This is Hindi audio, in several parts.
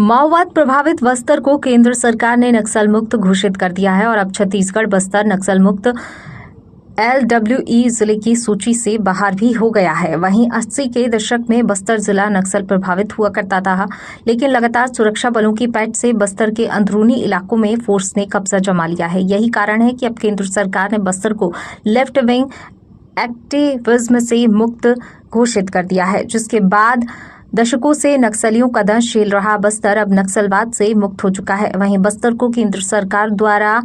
माओवाद प्रभावित बस्तर को केंद्र सरकार ने नक्सल मुक्त घोषित कर दिया है और अब छत्तीसगढ़ बस्तर नक्सल मुक्त LWE जिले की सूची से बाहर भी हो गया है। वहीं 80 के दशक में बस्तर जिला नक्सल प्रभावित हुआ करता था, लेकिन लगातार सुरक्षा बलों की पैठ से बस्तर के अंदरूनी इलाकों में फोर्स ने कब्जा जमा लिया है। यही कारण है कि अब केंद्र सरकार ने बस्तर को लेफ्ट विंग एक्टिविज्म से मुक्त घोषित कर दिया है, जिसके बाद दशकों से नक्सलियों का दंश झेल रहा बस्तर अब नक्सलवाद से मुक्त हो चुका है। वहीं बस्तर को केंद्र सरकार द्वारा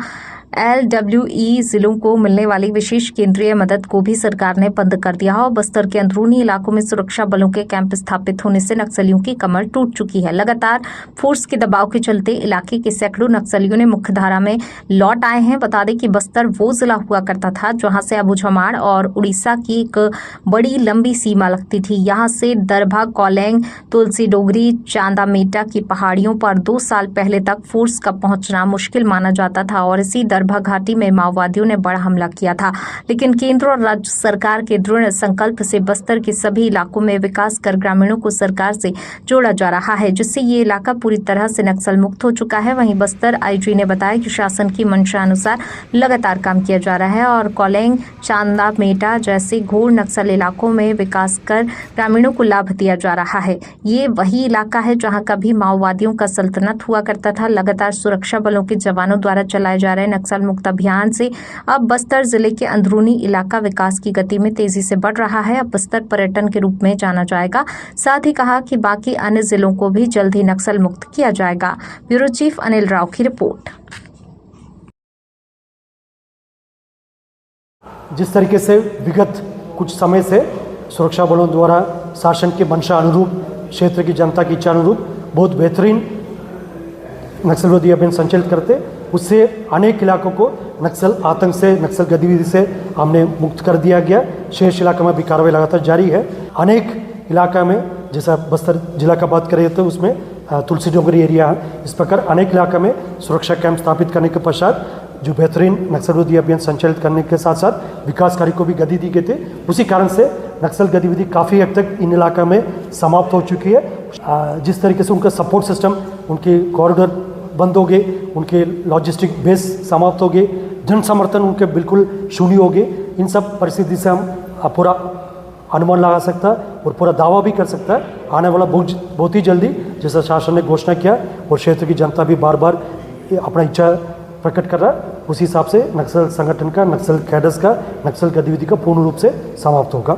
LWE जिलों को मिलने वाली विशेष केंद्रीय मदद को भी सरकार ने बंद कर दिया और बस्तर के अंदरूनी इलाकों में सुरक्षा बलों के कैंप स्थापित होने से नक्सलियों की कमर टूट चुकी है। लगातार फोर्स के दबाव के चलते इलाके के सैकड़ों नक्सलियों ने मुख्यधारा में लौट आए हैं। बता दें कि बस्तर वो जिला हुआ करता था जहां से अबूझमाड़ और उड़ीसा की एक बड़ी लंबी सीमा लगती थी। यहाँ से दरभा, कोलेंग, तुलसी डोगरी, चांदा मेटा की पहाड़ियों पर 2 साल पहले तक फोर्स का पहुंचना मुश्किल माना जाता था और इसी दरभा घाटी में माओवादियों ने बड़ा हमला किया था। लेकिन केंद्र और राज्य सरकार के दृढ़ संकल्प से बस्तर के सभी इलाकों में विकास कर ग्रामीणों को सरकार से जोड़ा जा रहा है, जिससे ये इलाका पूरी तरह से नक्सल मुक्त हो चुका है। वहीं बस्तर IG ने बताया कि शासन की मंशा अनुसार लगातार काम किया जा रहा है और कोलेंग, चांदा मेटा जैसे घोर नक्सल इलाकों में विकास कर ग्रामीणों को लाभ दिया जा रहा है। ये वही इलाका है जहां कभी माओवादियों का सल्तनत हुआ करता था। लगातार सुरक्षा बलों के जवानों द्वारा चलाए जा रहे नक्सल मुक्त अभियान से अब बस्तर जिले के अंदरूनी इलाका विकास की गति में तेजी से बढ़ रहा है। अब बस्तर पर्यटन के रूप में जाना जाएगा। साथ ही कहा कि बाकी अन्य जिलों को भी जल्द ही नक्सल मुक्त किया जाएगा। ब्यूरो चीफ अनिल राव की रिपोर्ट। जिस तरीके से विगत कुछ समय से सुरक्षा बलों द्वारा शासन की मंशा अनुरूप, क्षेत्र की जनता की इच्छा अनुरूप बहुत बेहतरीन नक्सल विरोधी अभियान संचालित करते, उससे अनेक इलाकों को नक्सल आतंक से, नक्सल गतिविधि से हमने मुक्त कर दिया गया। शेष इलाकों में भी कार्रवाई लगातार जारी है। अनेक इलाका में, जैसा बस्तर जिला का बात करें तो उसमें तुलसी डोंगरी एरिया है, इस प्रकार अनेक इलाका में सुरक्षा कैंप स्थापित करने के पश्चात जो बेहतरीन नक्सल विरोधी अभियान संचालित करने के साथ साथ विकास कार्य को भी गति दी गई थी। उसी कारण से नक्सल गतिविधि काफ़ी हद तक इन इलाका में समाप्त हो चुकी है। जिस तरीके से उनका सपोर्ट सिस्टम, उनके कॉरिडोर बंद हो गए, उनके लॉजिस्टिक बेस समाप्त हो गए, जन समर्थन उनके बिल्कुल शून्य हो गए। इन सब परिस्थिति से हम पूरा अनुमान लगा सकता है और पूरा दावा भी कर सकता है आने वाला बहुत ही जल्दी, जैसा शासन ने घोषणा किया और क्षेत्र की जनता भी बार बार अपना इच्छा प्रकट कर रहा है, उसी हिसाब से नक्सल संगठन का, नक्सल कैडर्स का, नक्सल गतिविधि का पूर्ण रूप से समाप्त होगा।